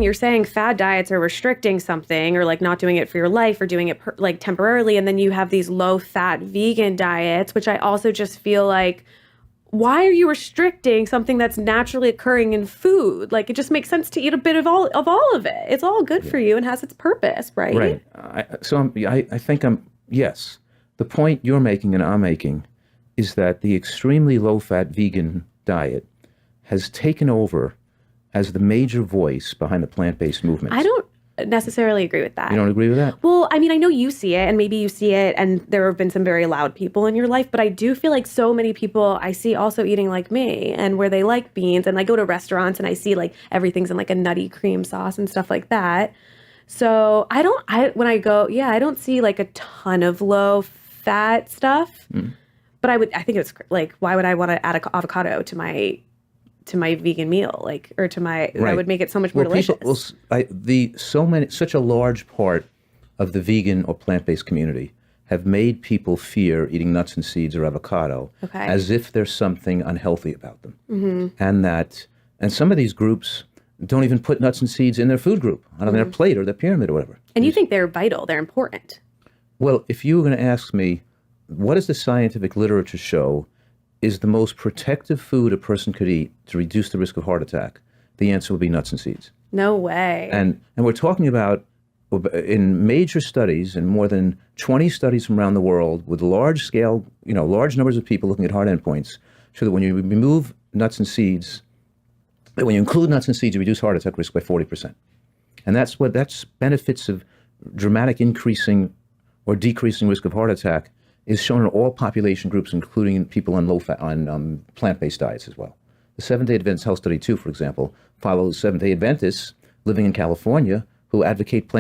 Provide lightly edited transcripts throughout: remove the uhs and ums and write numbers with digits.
you're saying fad diets are restricting something or like not doing it for your life or doing it like temporarily. And then you have these low fat vegan diets, which I also just feel like, why are you restricting something that's naturally occurring in food? Like, it just makes sense to eat a bit of all of it. It's all good for you and has its purpose, right? Right. I think yes. The point you're making and I'm making is that the extremely low-fat vegan diet has taken over as the major voice behind the plant-based movement. I don't necessarily agree with that. You don't agree with that? Well, I mean, I know you see it and maybe you see it and there have been some very loud people in your life, but I do feel like so many people I see also eating like me and where they like beans, and I go to restaurants and I see like everything's in like a nutty cream sauce and stuff like that. So I don't see like a ton of low fat stuff, but I think it's like, why would I want to add an avocado to my vegan meal, like, or to my, Right. that would make it so much more delicious. Such a large part of the vegan or plant-based community have made people fear eating nuts and seeds or avocado as if there's something unhealthy about them. And some of these groups don't even put nuts and seeds in their food group, on their plate or their pyramid or whatever. And you think they're vital, they're important. Well, if you were going to ask me, what does the scientific literature show is the most protective food a person could eat to reduce the risk of heart attack, the answer would be nuts and seeds. No way. And we're talking about, in major studies, and more than 20 studies from around the world with large scale, large numbers of people looking at hard endpoints, show that when you remove nuts and seeds, that when you include nuts and seeds, you reduce heart attack risk by 40%. And that's benefits of dramatic increasing or decreasing risk of heart attack is shown in all population groups, including people on plant-based diets as well. The Seventh-day Adventist Health Study 2, for example, follows Seventh-day Adventists living in California who advocate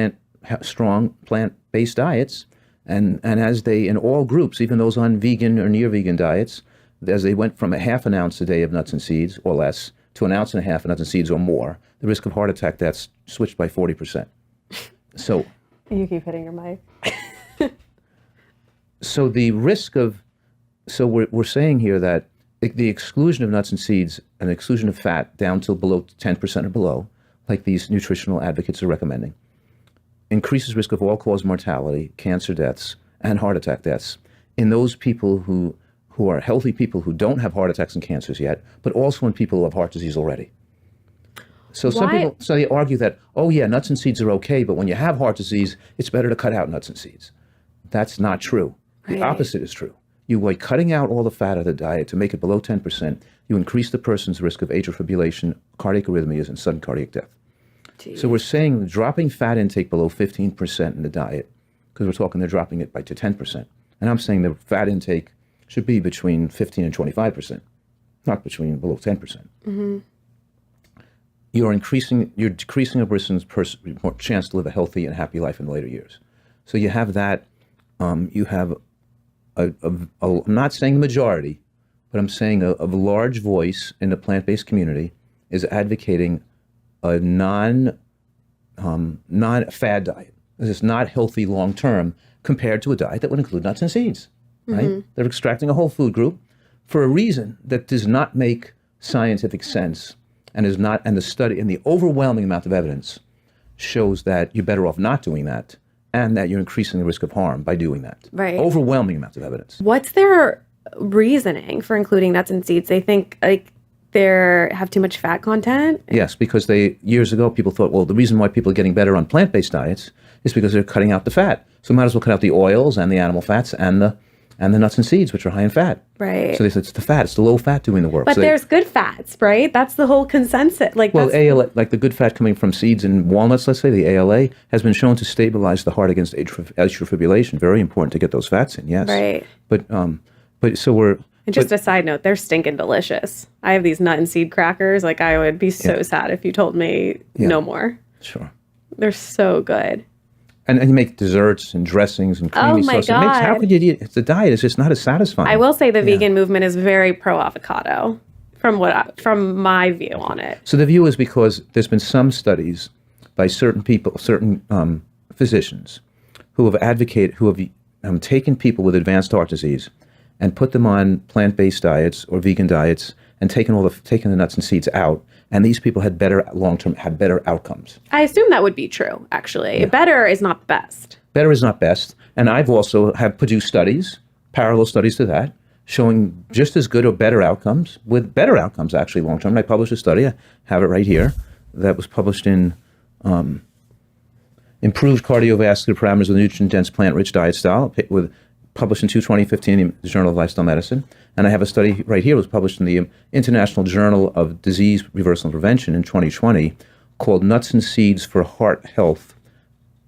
strong plant-based diets, and as they, in all groups, even those on vegan or near-vegan diets, as they went from a half an ounce a day of nuts and seeds or less to an ounce and a half of nuts and seeds or more, the risk of heart attack that's switched by 40%. So you keep hitting your mic. So the risk of, we're saying here that the exclusion of nuts and seeds and the exclusion of fat down to below 10% or below, like these nutritional advocates are recommending, increases risk of all-cause mortality, cancer deaths, and heart attack deaths in those people who are healthy people who don't have heart attacks and cancers yet, but also in people who have heart disease already. So some people, they argue that, oh yeah, nuts and seeds are okay, but when you have heart disease, it's better to cut out nuts and seeds. That's not true. The opposite is true. By cutting out all the fat of the diet to make it below 10%, you increase the person's risk of atrial fibrillation, cardiac arrhythmias, and sudden cardiac death. Jeez. So we're saying dropping fat intake below 15% in the diet, because we're talking they're dropping it to 10%. And I'm saying the fat intake should be between 15 and 25%, not below 10%. Mm-hmm. You're decreasing a person's chance to live a healthy and happy life in later years. So you have that. You have I'm not saying the majority, but I'm saying a large voice in the plant-based community is advocating a non-fad diet. It's not healthy long-term compared to a diet that would include nuts and seeds, right? Mm-hmm. They're extracting a whole food group for a reason that does not make scientific sense and the overwhelming amount of evidence shows that you're better off not doing that, and that you're increasing the risk of harm by doing that. Right. Overwhelming amounts of evidence. What's their reasoning for including nuts and seeds? They think like they have too much fat content? Yes, because years ago people thought, well, the reason why people are getting better on plant-based diets is because they're cutting out the fat. So might as well cut out the oils and the animal fats and the nuts and seeds, which are high in fat. Right. So they said it's the fat, it's the low fat doing the work. But there's good fats, right? That's the whole consensus. ALA, like the good fat coming from seeds and walnuts, let's say, the ALA, has been shown to stabilize the heart against atrial fibrillation. Very important to get those fats in, yes. Right. But so we're... And just a side note, they're stinking delicious. I have these nut and seed crackers. Like, I would be so sad if you told me no more. Sure. They're so good. And you make desserts and dressings and creamy sauce. God. How could you eat it? The diet is just not as satisfying. I will say the vegan movement is very pro-avocado from my view on it. So the view is because there's been some studies by certain people, certain physicians who have taken people with advanced heart disease and put them on plant-based diets or vegan diets and taken the nuts and seeds out and these people had better long-term, had better outcomes. I assume that would be true, actually. Better is not best. Better is not best. And I've also have produced studies, parallel studies to that, showing just as good or better outcomes, with better outcomes actually long-term. And I published a study, I have it right here, that was published in Improved Cardiovascular Parameters of the Nutrient-Dense Plant-Rich Diet Style, published in 2015 in the Journal of Lifestyle Medicine. And I have a study right here, was published in the International Journal of Disease Reversal and Prevention in 2020, called Nuts and Seeds for Heart Health.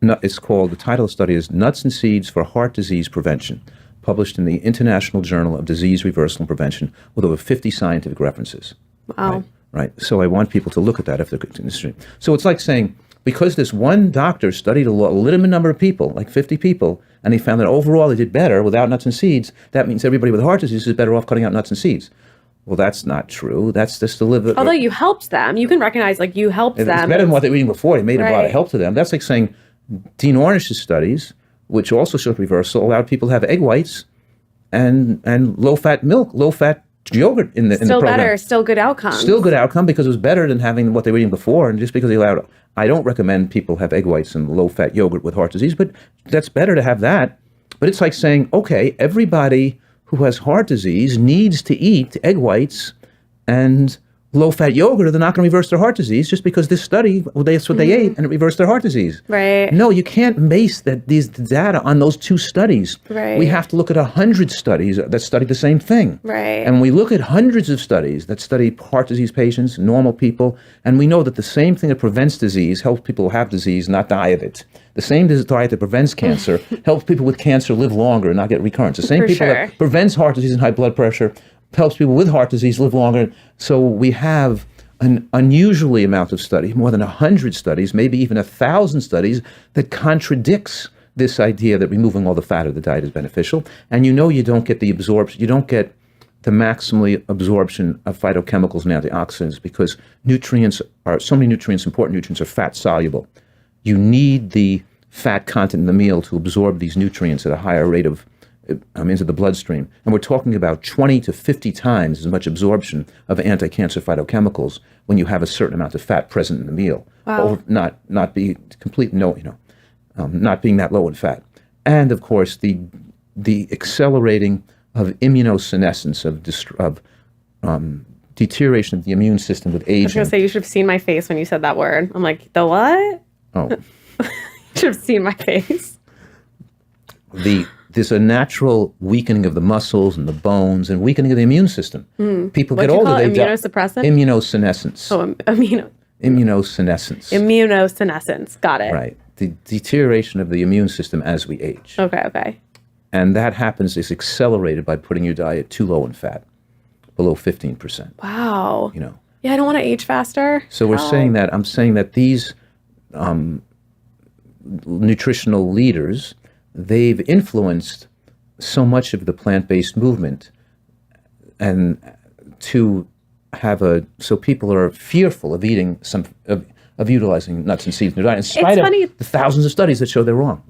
It's called, the title of the study is Nuts and Seeds for Heart Disease Prevention, published in the International Journal of Disease Reversal and Prevention, with over 50 scientific references. Wow. Right. So I want people to look at that if they're interested. So it's like saying, because this one doctor studied a limited number of people, like 50 people, and he found that overall they did better without nuts and seeds, that means everybody with heart disease is better off cutting out nuts and seeds. Well, that's not true. That's just to live. Although you helped them, you can recognize like you helped them. It's better than what they were eating before. He made a lot of help to them. That's like saying Dean Ornish's studies, which also showed reversal, allowed people to have egg whites and low-fat milk, low-fat yogurt in the program. Still better, still good outcome. Still good outcome because it was better than having what they were eating before. And just because they allowed, I don't recommend people have egg whites and low-fat yogurt with heart disease, but that's better to have that. But it's like saying, okay, everybody who has heart disease needs to eat egg whites and low-fat yogurt, or they're not going to reverse their heart disease just because this study, well, that's what they ate, and it reversed their heart disease. Right. No, you can't base these data on those two studies. Right. We have to look at 100 studies that study the same thing. Right. And we look at hundreds of studies that study heart disease patients, normal people, and we know that the same thing that prevents disease helps people have disease, not die of it. The same diet that prevents cancer helps people with cancer live longer and not get recurrence. The same people that prevents heart disease and high blood pressure helps people with heart disease live longer. So we have an unusually amount of study, more than 100 studies, maybe even 1,000 studies, that contradicts this idea that removing all the fat of the diet is beneficial. And you don't get the absorption, you don't get the maximally absorption of phytochemicals and antioxidants because so many nutrients, important nutrients, are fat soluble. You need the fat content in the meal to absorb these nutrients at a higher rate into the bloodstream. And we're talking about 20 to 50 times as much absorption of anti-cancer phytochemicals when you have a certain amount of fat present in the meal. Wow. Not being that low in fat. And of course, the accelerating of immunosenescence, of deterioration of the immune system with aging. I was going to say, you should have seen my face when you said that word. I'm like, the what? Oh. You should have seen my face. There's a natural weakening of the muscles and the bones and weakening of the immune system. People get older. Immunosuppressant? Immunosenescence. Oh, Immunosenescence. Immunosenescence. Got it. Right. The deterioration of the immune system as we age. Okay. And that happens, is accelerated by putting your diet too low in fat, below 15%. Wow. Yeah, I don't want to age faster. So I'm saying that these nutritional leaders, they've influenced so much of the plant-based movement, and so people are fearful of eating of utilizing nuts and seeds in their diet, in spite of the thousands of studies that show they're wrong.